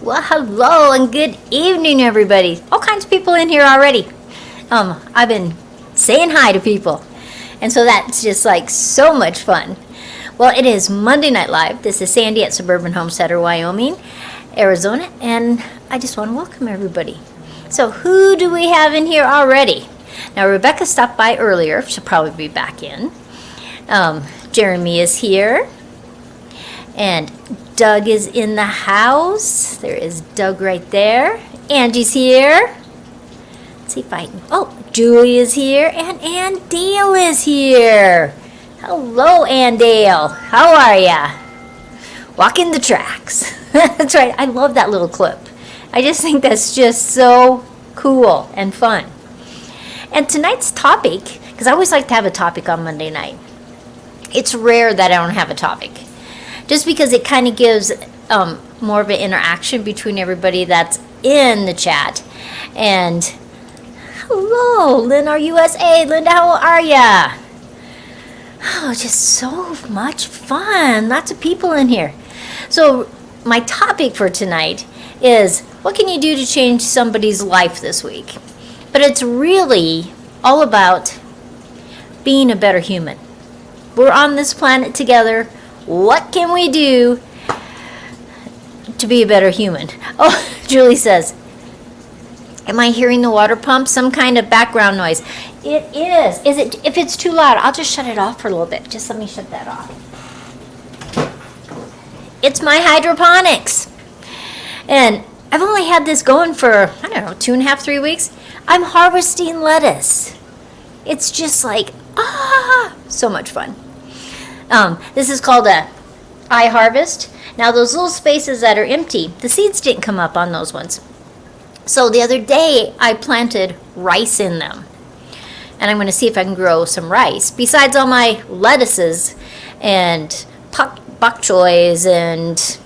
Well, hello and good evening, everybody. All kinds of people in here already. I've been saying hi to people, and so that's just like so much fun. Well, it is Monday Night Live. This is Sandi at Suburban Homesteader, Wyoming, Arizona, and I just want to welcome everybody. So who do we have in here already? Now, Rebecca stopped by earlier. She'll probably be back in. Jeremy is here. And Doug is in the house. There is Doug right there. Angie's here. Let's see if I can. Oh, Julie is here. And Ann Dale is here. Hello, Ann Dale. How are ya? Walking the tracks. That's right. I love that little clip. I just think that's just so cool and fun. And tonight's topic, because I always like to have a topic on Monday night. It's rare that I don't have a topic. Just because it kind of gives more of an interaction between everybody that's in the chat. And hello, Lynn, USA. Linda, how are ya? Oh, just so much fun. Lots of people in here. So my topic for tonight is, what can you do to change somebody's life this week? But it's really all about being a better human. We're on this planet together. What can we do to be a better human? Oh, Julie says, am I hearing the water pump? Some kind of background noise. It is. If it's too loud, I'll just shut it off for a little bit. Just let me shut that off. It's my hydroponics. And I've only had this going for, 2.5, 3 weeks. I'm harvesting lettuce. It's just like, so much fun. This is called a iHarvest. Now those little spaces that are empty, the seeds didn't come up on those ones. So the other day I planted rice in them. And I'm going to see if I can grow some rice. Besides all my lettuces and bok choys and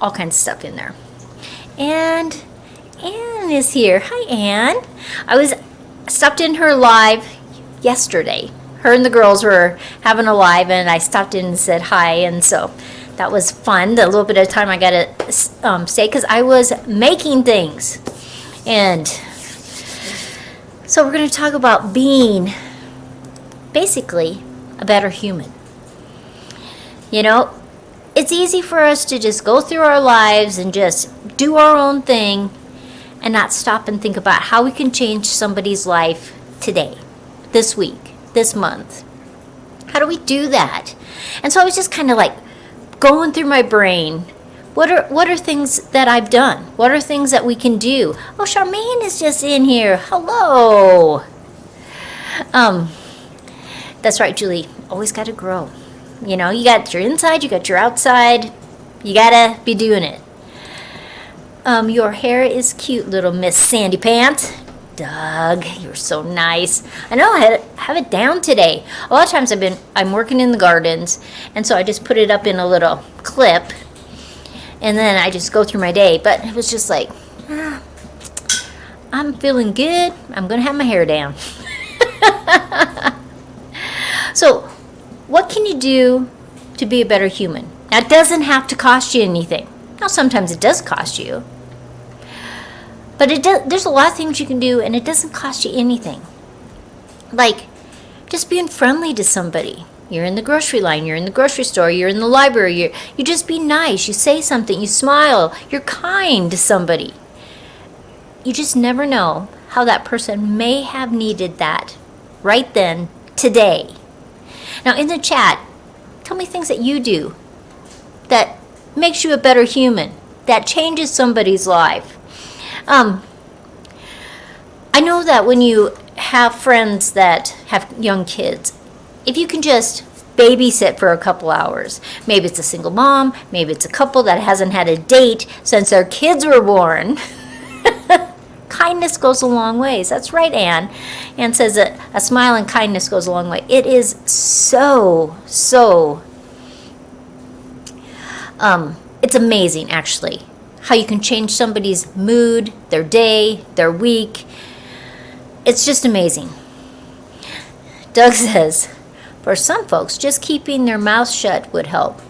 all kinds of stuff in there. And Ann is here. Hi, Ann. I stopped in her live yesterday. Her and the girls were having a live, and I stopped in and said hi, and so that was fun. The little bit of time I got to stay, because I was making things. And so we're going to talk about being basically a better human. You know, it's easy for us to just go through our lives and just do our own thing and not stop and think about how we can change somebody's life today, this week, this month. How do we do that? And so I was just kind of like going through my brain. What are things that I've done? What are things that we can do? Oh, Charmaine is just in here. Hello. That's right, Julie. Always got to grow. You know, you got your inside, you got your outside. You got to be doing it. Your hair is cute, little Miss Sandy Pants. Doug, you're so nice. I know I have it down today. A lot of times I'm working in the gardens, and so I just put it up in a little clip, and then I just go through my day. But it was just like, I'm feeling good. I'm gonna have my hair down. So, what can you do to be a better human? Now, it doesn't have to cost you anything. Now, sometimes it does cost you. But there's a lot of things you can do, and it doesn't cost you anything. Like, just being friendly to somebody. You're in the grocery line, you're in the grocery store, you're in the library, you just be nice, you say something, you smile, you're kind to somebody. You just never know how that person may have needed that right then, today. Now, in the chat, tell me things that you do that makes you a better human, that changes somebody's life. I know that when you have friends that have young kids, if you can just babysit for a couple hours, maybe it's a single mom, maybe it's a couple that hasn't had a date since their kids were born, kindness goes a long ways. That's right, Ann. Ann says that a smile and kindness goes a long way. It is so, it's amazing, actually, how you can change somebody's mood, their day, their week. It's just amazing. Doug says, for some folks, just keeping their mouth shut would help.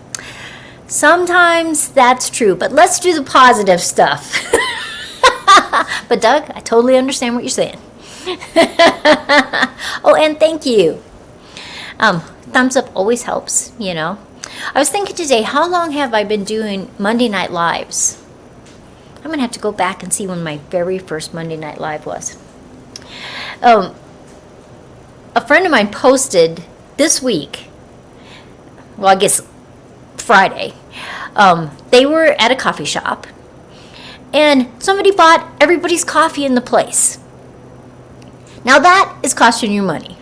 Sometimes that's true, but let's do the positive stuff. But Doug, I totally understand what you're saying. Oh, and thank you. Thumbs up always helps, you know. I was thinking today, how long have I been doing Monday Night Lives? I'm going to have to go back and see when my very first Monday Night Live was. A friend of mine posted this week, well, I guess Friday, they were at a coffee shop, and somebody bought everybody's coffee in the place. Now that is costing you money,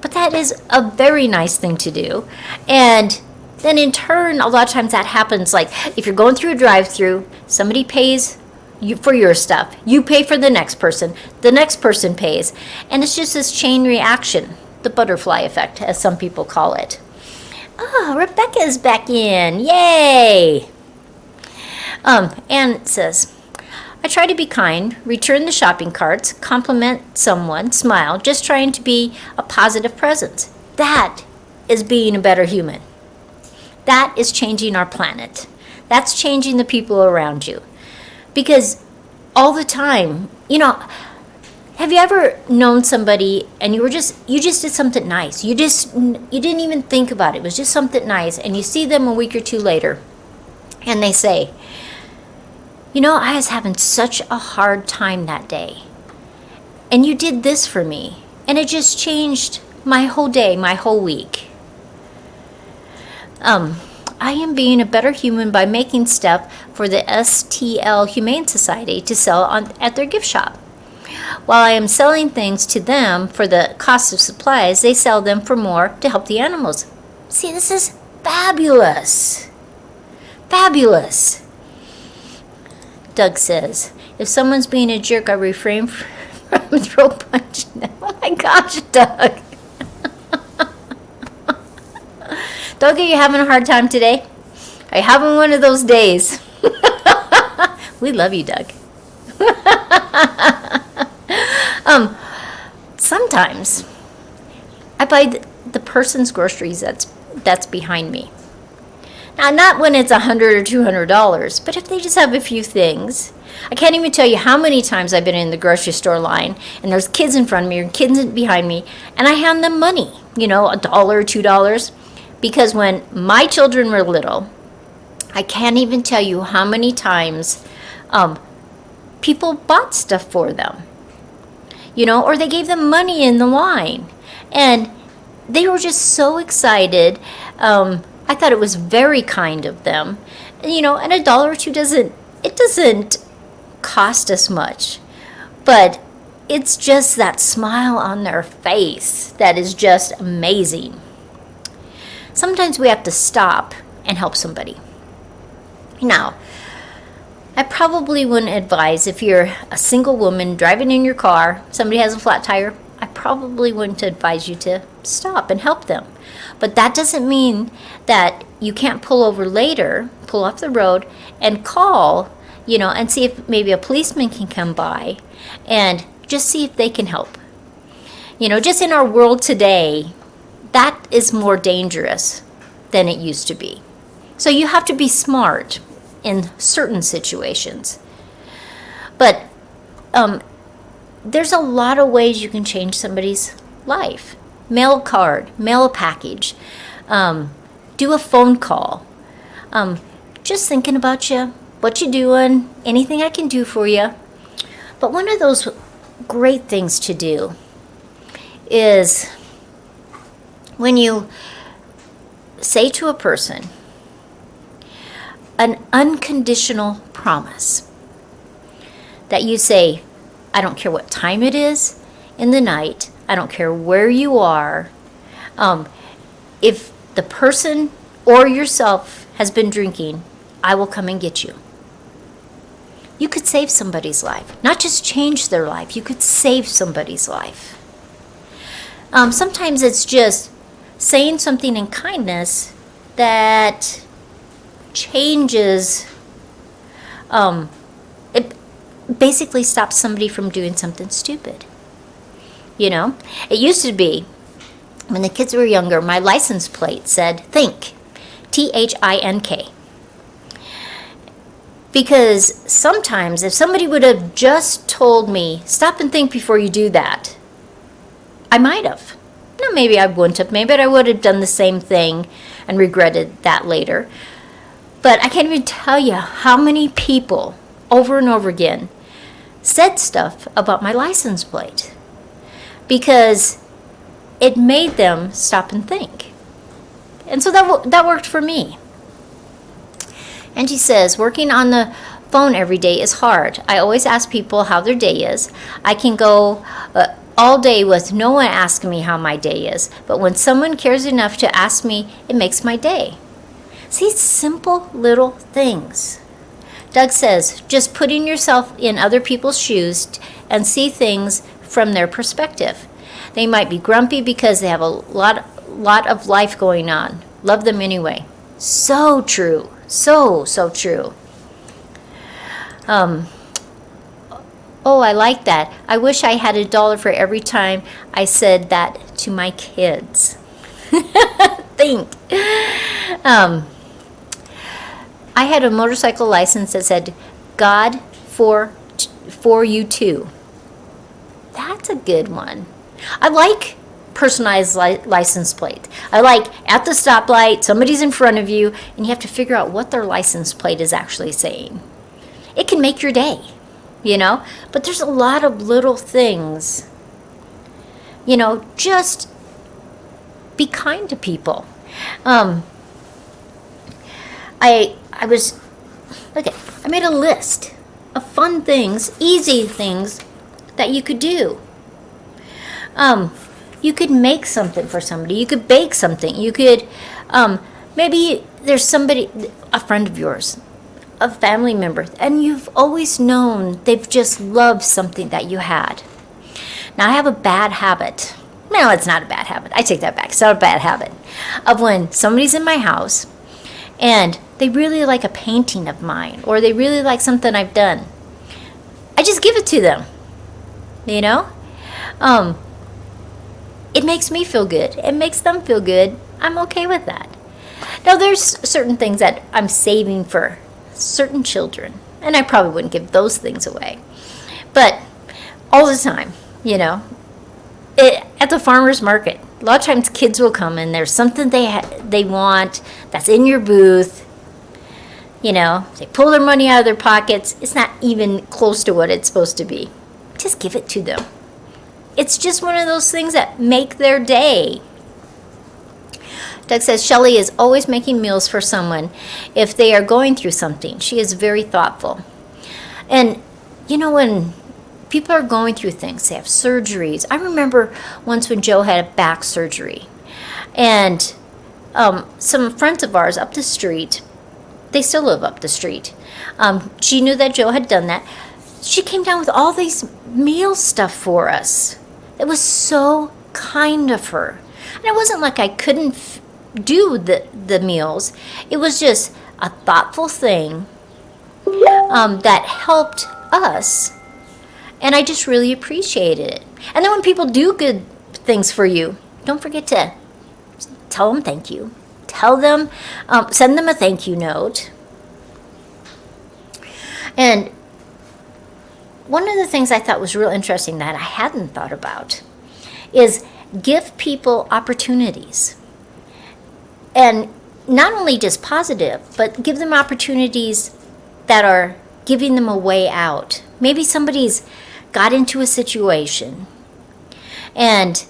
but that is a very nice thing to do. And then in turn, a lot of times that happens, like if you're going through a drive-through, somebody pays you for your stuff, you pay for the next person pays, and it's just this chain reaction, the butterfly effect, as some people call it. Oh, Rebecca's back in, yay! And it says, I try to be kind, return the shopping carts, compliment someone, smile, just trying to be a positive presence. That is being a better human. That is changing our planet. That's changing the people around you. Because all the time, you know, have you ever known somebody and you just did something nice? You didn't even think about it. It was just something nice, and you see them a week or two later and they say, you know, I was having such a hard time that day, and you did this for me, and it just changed my whole day, my whole week. I am being a better human by making stuff for the STL Humane Society to sell at their gift shop. While I am selling things to them for the cost of supplies, they sell them for more to help the animals. See, this is fabulous. Fabulous. Doug says, if someone's being a jerk, I refrain from throat punching them. Oh my gosh, Doug. Doug, are you having a hard time today? Are you having one of those days? We love you, Doug. Sometimes I buy the person's groceries that's behind me. Now, not when it's $100 or $200, but if they just have a few things. I can't even tell you how many times I've been in the grocery store line, and there's kids in front of me or kids behind me, and I hand them money, you know, $1 or $2. Because when my children were little, I can't even tell you how many times people bought stuff for them, you know, or they gave them money in the line, and they were just so excited. I thought it was very kind of them, you know, and $1 or $2 doesn't cost us much, but it's just that smile on their face that is just amazing. Sometimes we have to stop and help somebody. Now, I probably wouldn't advise, if you're a single woman driving in your car, somebody has a flat tire, I probably wouldn't advise you to stop and help them. But that doesn't mean that you can't pull over later, pull off the road, and call, you know, and see if maybe a policeman can come by and just see if they can help. You know, just in our world today, that is more dangerous than it used to be. So you have to be smart in certain situations. But there's a lot of ways you can change somebody's life. Mail a card, mail a package, do a phone call. Just thinking about you, what you doing, anything I can do for you. But one of those great things to do is when you say to a person an unconditional promise, that you say, I don't care what time it is in the night, I don't care where you are, if the person or yourself has been drinking, I will come and get you. You could save somebody's life. Not just change their life, you could save somebody's life. Sometimes it's just saying something in kindness that changes, it basically stops somebody from doing something stupid. You know, it used to be, when the kids were younger, my license plate said think, THINK. Because sometimes if somebody would have just told me, stop and think before you do that, I might have. No, maybe I wouldn't have. Maybe I would have done the same thing and regretted that later. But I can't even tell you how many people over and over again said stuff about my license plate because it made them stop and think. And so that worked for me. And she says, working on the phone every day is hard. I always ask people how their day is. I can go all day with no one asking me how my day is. But when someone cares enough to ask me, it makes my day. See, simple little things. Doug says, just putting yourself in other people's shoes and see things from their perspective. They might be grumpy because they have a lot of life going on. Love them anyway. So true. So true. Oh, I like that. I wish I had $1 for every time I said that to my kids. Think. I had a motorcycle license that said, God for you too. That's a good one. I like personalized license plate. I like at the stoplight, somebody's in front of you, and you have to figure out what their license plate is actually saying. It can make your day, but there's a lot of little things. Just be kind to people. I made a list of fun things, easy things that you could do. You could make something for somebody. You could bake something. You could, maybe there's somebody, a friend of yours, a family member, and you've always known they've just loved something that you had. Now, I have a bad habit. No, it's not a bad habit. I take that back. It's not a bad habit. Of when somebody's in my house and they really like a painting of mine or they really like something I've done, I just give it to them. It makes me feel good. It makes them feel good. I'm okay with that. Now, there's certain things that I'm saving for certain children, and I probably wouldn't give those things away. But all the time, at the farmer's market, a lot of times kids will come and there's something they want that's in your booth. They pull their money out of their pockets. It's not even close to what it's supposed to be. Just give it to them. It's just one of those things that make their day. Doug says, Shelley is always making meals for someone if they are going through something. She is very thoughtful. And, when people are going through things, they have surgeries. I remember once when Joe had a back surgery. And some friends of ours up the street, they still live up the street. She knew that Joe had done that. She came down with all these meal stuff for us. It was so kind of her. And it wasn't like I couldn't do the meals. It was just a thoughtful thing that helped us. And I just really appreciated it. And then when people do good things for you, don't forget to tell them thank you. Tell them, send them a thank you note. And one of the things I thought was real interesting that I hadn't thought about is give people opportunities. And not only just positive, but give them opportunities that are giving them a way out. Maybe somebody's got into a situation and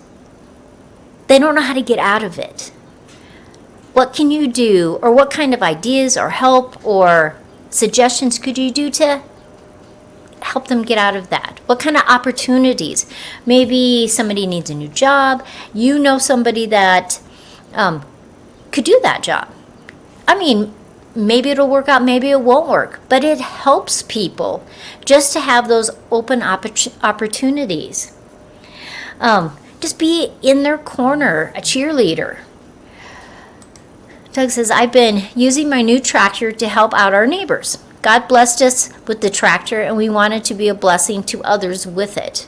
they don't know how to get out of it. What can you do, or what kind of ideas or help or suggestions could you do to help them get out of that? What kind of opportunities? Maybe somebody needs a new job. Somebody that could do that job. Maybe it'll work out, maybe it won't work, but it helps people just to have those open opportunities. Just be in their corner, a cheerleader. Doug says, I've been using my new tractor to help out our neighbors. God blessed us with the tractor, and we wanted to be a blessing to others with it.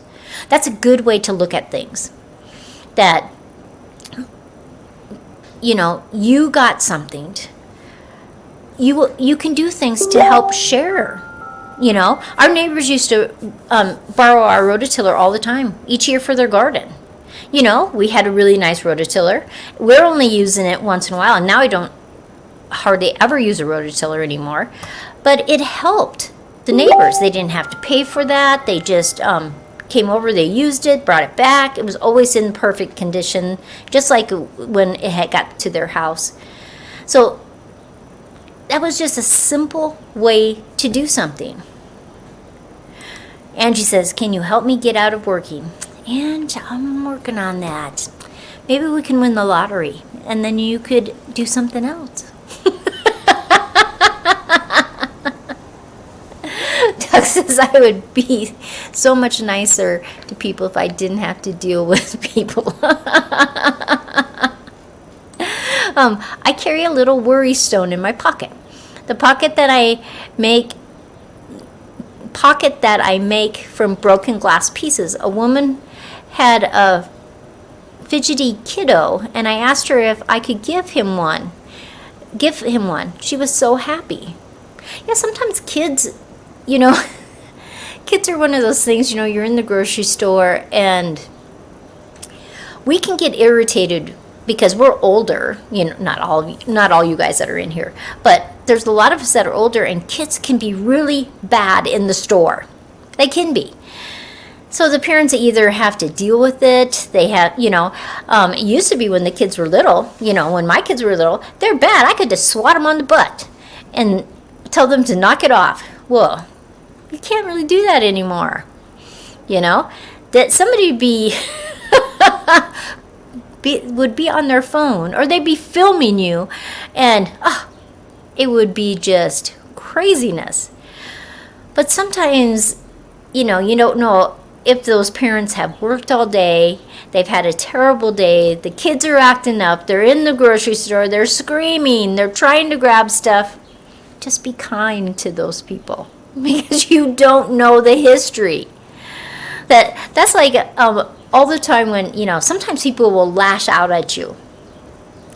That's a good way to look at things. That, you got something, you can do things to help share. You know, our neighbors used to borrow our rototiller all the time, each year for their garden. You know, we had a really nice rototiller. We're only using it once in a while, and now I don't hardly ever use a rototiller anymore. But it helped the neighbors. They didn't have to pay for that. They just came over, they used it, brought it back. It was always in perfect condition, just like when it had got to their house. So that was just a simple way to do something. Angie says, can you help me get out of working? And I'm working on that. Maybe we can win the lottery, and then you could do something else. Doug says, I would be so much nicer to people if I didn't have to deal with people. I carry a little worry stone in my pocket. The pocket that I make from broken glass pieces. A woman had a fidgety kiddo, and I asked her if I could give him one. She was so happy. Yeah, sometimes kids, you know, kids are one of those things, you know, you're in the grocery store and we can get irritated because we're older, you know, not all you guys that are in here, but there's a lot of us that are older, and kids can be really bad in the store. They can be. So the parents either have to deal with it, they have, you know, it used to be when the kids were little, you know, when my kids were little, they're bad. I could just swat them on the butt and tell them to knock it off. Well, you can't really do that anymore, you know, that somebody would be on their phone, or they'd be filming you, and it would be just craziness. But sometimes, you know, you don't know if those parents have worked all day, they've had a terrible day, the kids are acting up, they're in the grocery store, they're screaming, they're trying to grab stuff. Just be kind to those people, because you don't know the history. That's like all the time when, you know, sometimes people will lash out at you,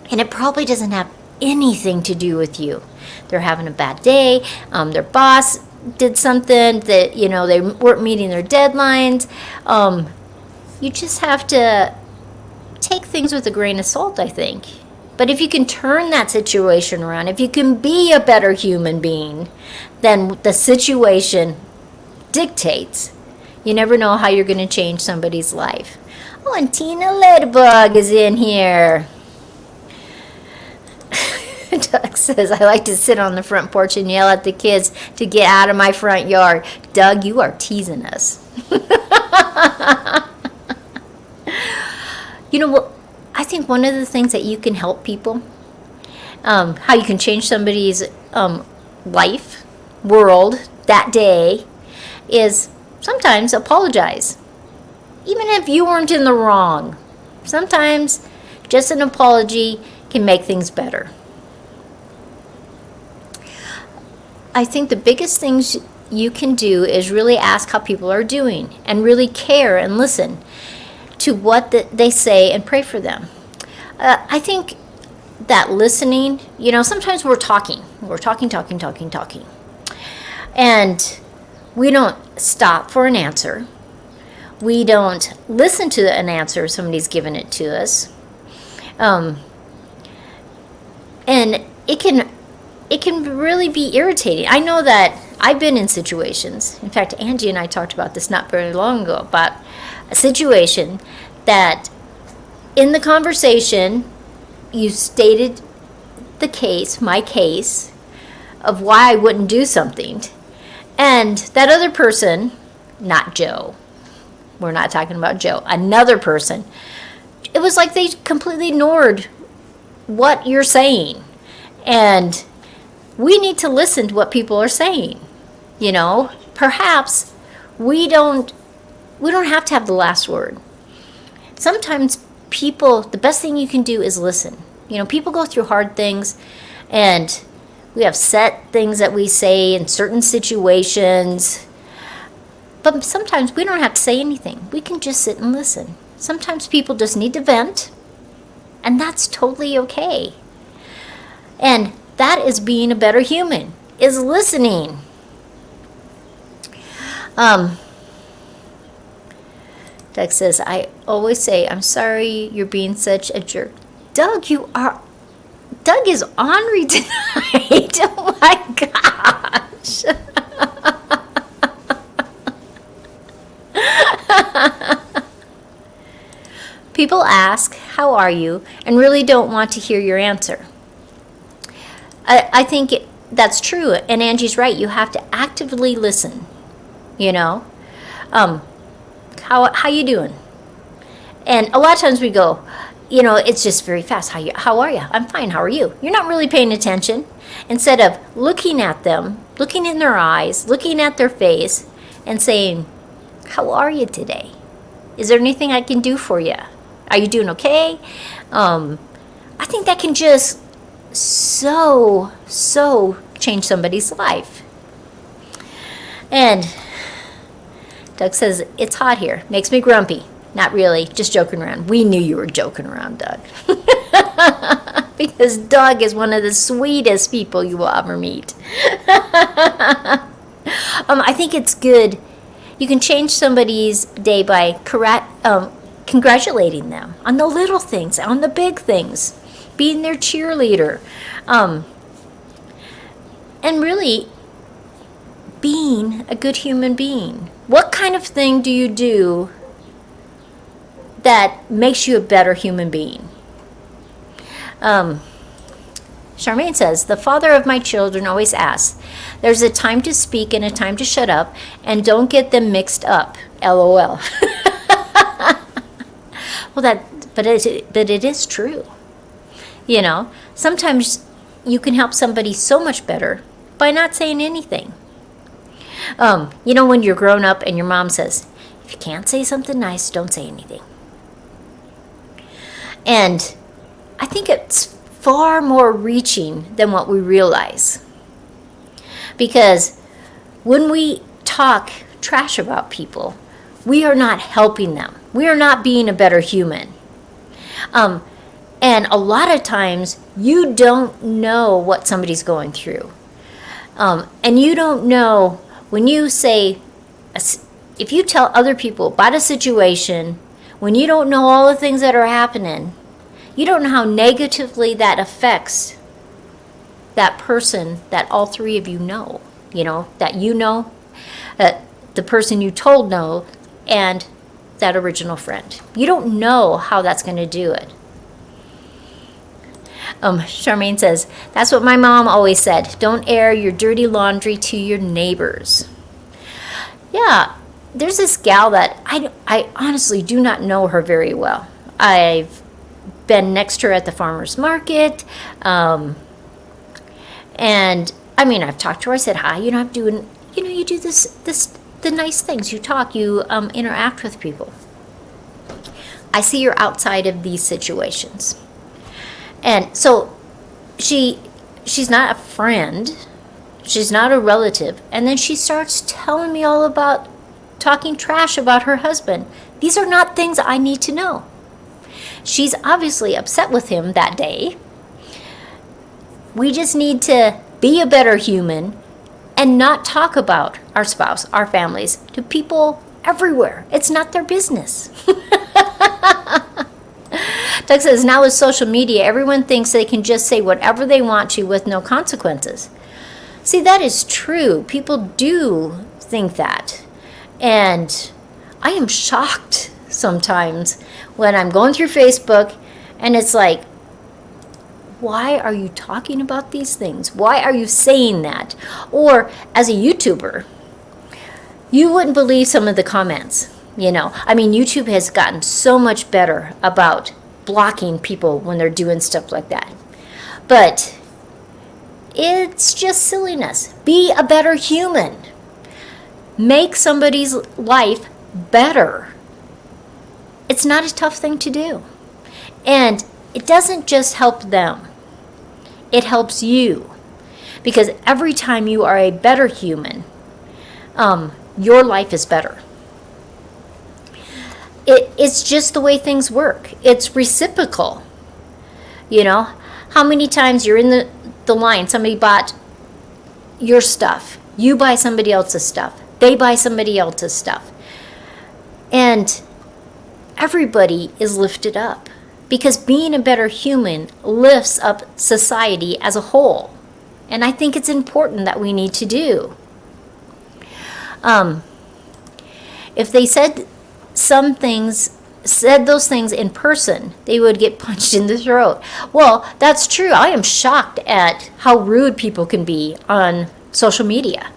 and it probably doesn't have anything to do with you. They're having a bad day, their boss did something that, you know, they weren't meeting their deadlines. You just have to take things with a grain of salt, I think. But if you can turn that situation around, if you can be a better human being than the situation dictates, you never know how you're going to change somebody's life. Oh, and Tina Ladybug is in here. Doug says, I like to sit on the front porch and yell at the kids to get out of my front yard. Doug, you are teasing us. You know what? I think one of the things that you can help people, how you can change somebody's life, world, that day, is sometimes apologize. Even if you weren't in the wrong, sometimes just an apology can make things better. I think the biggest things you can do is really ask how people are doing and really care and listen to what they say and pray for them. I think that listening, you know, sometimes we're talking. And we don't stop for an answer. We don't listen to an answer if somebody's given it to us. And it can really be irritating. I know that I've been in situations. In fact, Angie and I talked about this not very long ago, about a situation that in the conversation you stated the case, my case, of why I wouldn't do something. And that other person, not Joe, we're not talking about Joe, another person, it was like they completely ignored what you're saying. And we need to listen to what people are saying. You know, perhaps we don't have to have the last word. Sometimes people, the best thing you can do is listen. You know, people go through hard things, and we have set things that we say in certain situations. But sometimes we don't have to say anything. We can just sit and listen. Sometimes people just need to vent, and that's totally okay. And That is being a better human, is listening. Doug says, I always say, I'm sorry you're being such a jerk. Doug is ornery tonight. Oh my gosh. People ask, how are you, and really don't want to hear your answer. I think that's true, and Angie's right. You have to actively listen, you know. How you doing? And a lot of times we go, you know, it's just very fast. How are you? I'm fine. How are you? You're not really paying attention. Instead of looking at them, looking in their eyes, looking at their face, and saying, how are you today? Is there anything I can do for you? Are you doing okay? I think that can just so change somebody's life. And Doug says, it's hot here. Makes me grumpy. Not really, just joking around. We knew you were joking around, Doug. Because Doug is one of the sweetest people you will ever meet. I think it's good. You can change somebody's day by congratulating them on the little things, on the big things, being their cheerleader, and really being a good human being. What kind of thing do you do that makes you a better human being? Charmaine says, the father of my children always asks, there's a time to speak and a time to shut up, and don't get them mixed up. LOL. Well, but it is true. You know, sometimes you can help somebody so much better by not saying anything. You know, when you're grown up and your mom says, if you can't say something nice, don't say anything. And I think it's far more reaching than what we realize. Because when we talk trash about people, we are not helping them. We are not being a better human. And a lot of times, you don't know what somebody's going through. And you don't know, when you say, if you tell other people about a situation, when you don't know all the things that are happening, you don't know how negatively that affects that person that all three of you know. You know, that the person you told know, and that original friend. You don't know how that's going to do it. Charmaine says, that's what my mom always said. Don't air your dirty laundry to your neighbors. Yeah, there's this gal that I honestly do not know her very well. I've been next to her at the farmer's market. And I mean, I've talked to her. I said, hi, you do the nice things. You talk, you interact with people. I see you're outside of these situations. And so she's not a friend, she's not a relative, and then she starts telling me all about talking trash about her husband. These are not things I need to know. She's obviously upset with him that day. We just need to be a better human and not talk about our spouse, our families, to people everywhere. It's not their business. Doug says, now with social media, everyone thinks they can just say whatever they want to with no consequences. See, that is true. People do think that. And I am shocked sometimes when I'm going through Facebook and it's like, why are you talking about these things? Why are you saying that? Or as a YouTuber, you wouldn't believe some of the comments. You know, I mean, YouTube has gotten so much better about blocking people when they're doing stuff like that. But it's just silliness. Be a better human. Make somebody's life better. It's not a tough thing to do. And it doesn't just help them. It helps you. Because every time you are a better human, your life is better. It's just the way things work. It's reciprocal. You know, how many times you're in the line. Somebody bought your stuff. You buy somebody else's stuff. They buy somebody else's stuff. And everybody is lifted up. Because being a better human lifts up society as a whole. And I think it's important that we need to do. If they said those things in person, they would get punched in the throat. Well, that's true. I am shocked at how rude people can be on social media.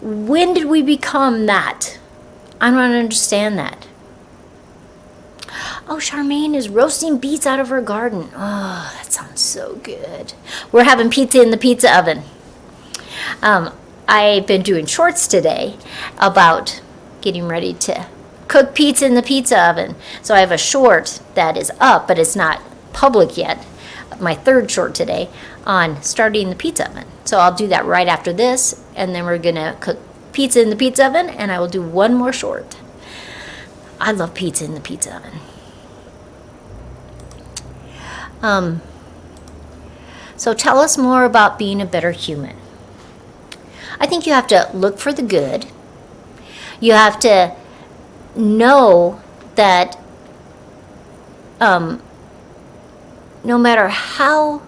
When did we become that? I don't understand that. Oh, Charmaine is roasting beets out of her garden. Oh, that sounds so good. We're having pizza in the pizza oven. I've been doing shorts today about getting ready to cook pizza in the pizza oven. So I have a short that is up, but it's not public yet. My third short today on starting the pizza oven. So I'll do that right after this, and then we're gonna cook pizza in the pizza oven, and I will do one more short. I love pizza in the pizza oven. So tell us more about being a better human. I think you have to look for the good. You have to know that no matter how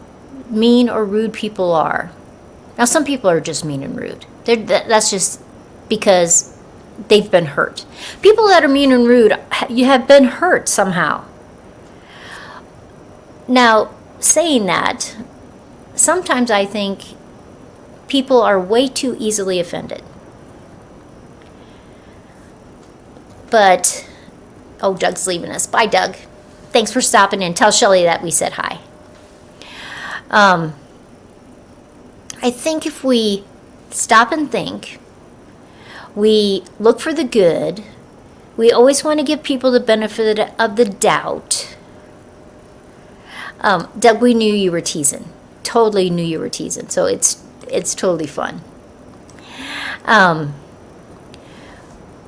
mean or rude people are, now some people are just mean and rude. That's just because they've been hurt. People that are mean and rude, you have been hurt somehow. Now, saying that, sometimes I think people are way too easily offended. But, oh, Doug's leaving us. Bye, Doug. Thanks for stopping in. Tell Shelly that we said hi. I think if we stop and think, we look for the good, we always want to give people the benefit of the doubt. Doug, we knew you were teasing. Totally knew you were teasing. So it's totally fun.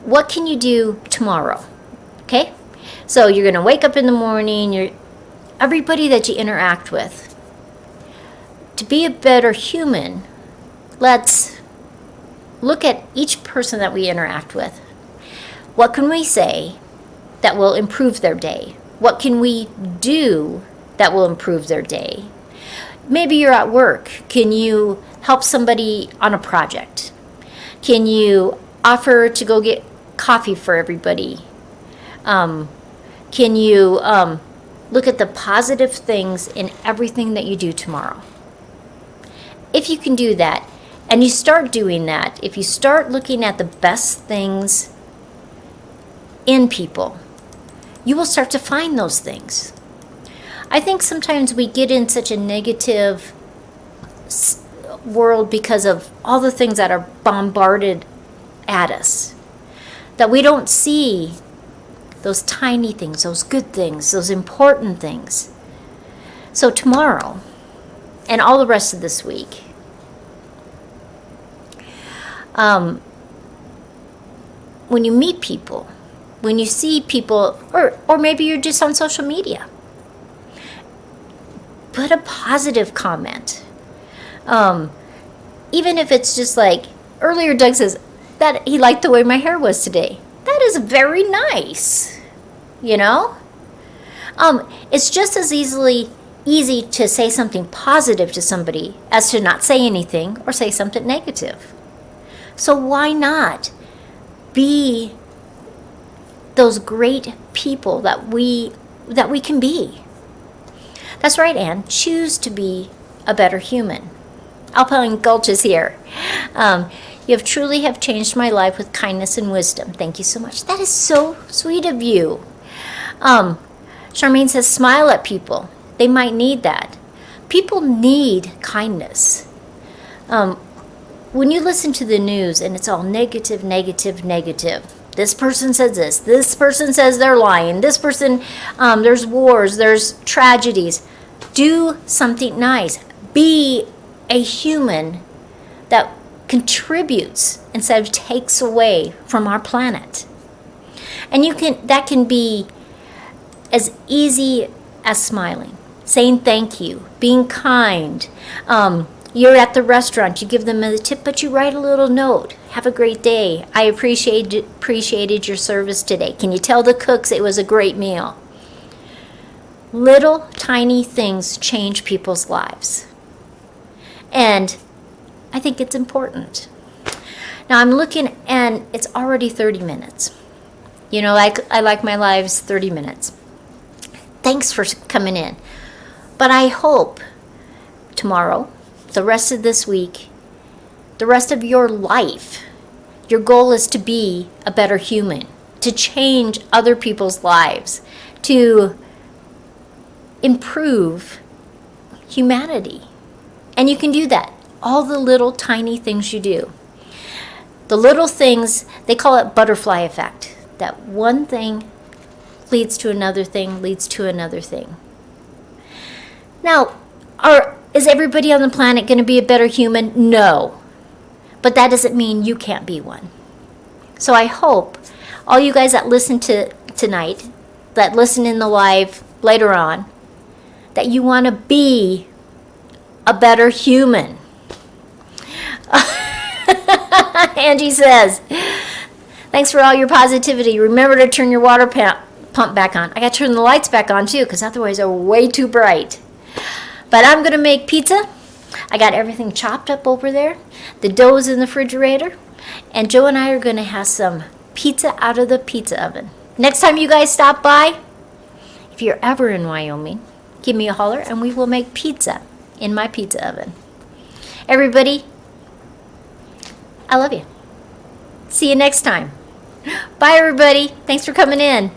What can you do tomorrow? Okay? So you're going to wake up in the morning, everybody that you interact with. To be a better human, let's look at each person that we interact with. What can we say that will improve their day? What can we do that will improve their day? Maybe you're at work. Can you help somebody on a project? Can you offer to go get coffee for everybody? Can you look at the positive things in everything that you do tomorrow? If you can do that, and you start doing that, if you start looking at the best things in people, you will start to find those things. I think sometimes we get in such a negative world because of all the things that are bombarded at us, that we don't see those tiny things, those good things, those important things. So tomorrow, and all the rest of this week, when you meet people, when you see people, or maybe you're just on social media, put a positive comment. Even if it's just like, earlier Doug says that he liked the way my hair was today. That is very nice, you know? It's just as easy to say something positive to somebody as to not say anything or say something negative. So why not be those great people that we can be? That's right, Anne. Choose to be a better human. Alpine Gulch is here. You have truly have changed my life with kindness and wisdom. Thank you so much. That is so sweet of you. Charmaine says, smile at people. They might need that. People need kindness. When you listen to the news and it's all negative, negative, negative. This person says this. This person says they're lying. This person, there's wars, there's tragedies. Do something nice. Be a human that contributes instead of takes away from our planet. And that can be as easy as smiling. saying thank you, being kind. You're at the restaurant, you give them a tip, but you write a little note. Have a great day. I appreciated your service today. Can you tell the cooks it was a great meal? Little tiny things change people's lives. And I think it's important. Now I'm looking and it's already 30 minutes. You know, I like my lives 30 minutes. Thanks for coming in. But I hope tomorrow, the rest of this week, the rest of your life, your goal is to be a better human, to change other people's lives, to improve humanity. And you can do that. All the little tiny things you do. The little things, they call it butterfly effect. That one thing leads to another thing, leads to another thing. Now, is everybody on the planet going to be a better human? No. But that doesn't mean you can't be one. So I hope all you guys that listen to tonight, that listen in the live later on, that you want to be a better human. Angie says, thanks for all your positivity. Remember to turn your water pump back on. I got to turn the lights back on too, because otherwise they're way too bright. But I'm going to make pizza. I got everything chopped up over there. The dough's in the refrigerator. And Joe and I are going to have some pizza out of the pizza oven. Next time you guys stop by, if you're ever in Wyoming, give me a holler and we will make pizza in my pizza oven. Everybody, I love you. See you next time. Bye, everybody. Thanks for coming in.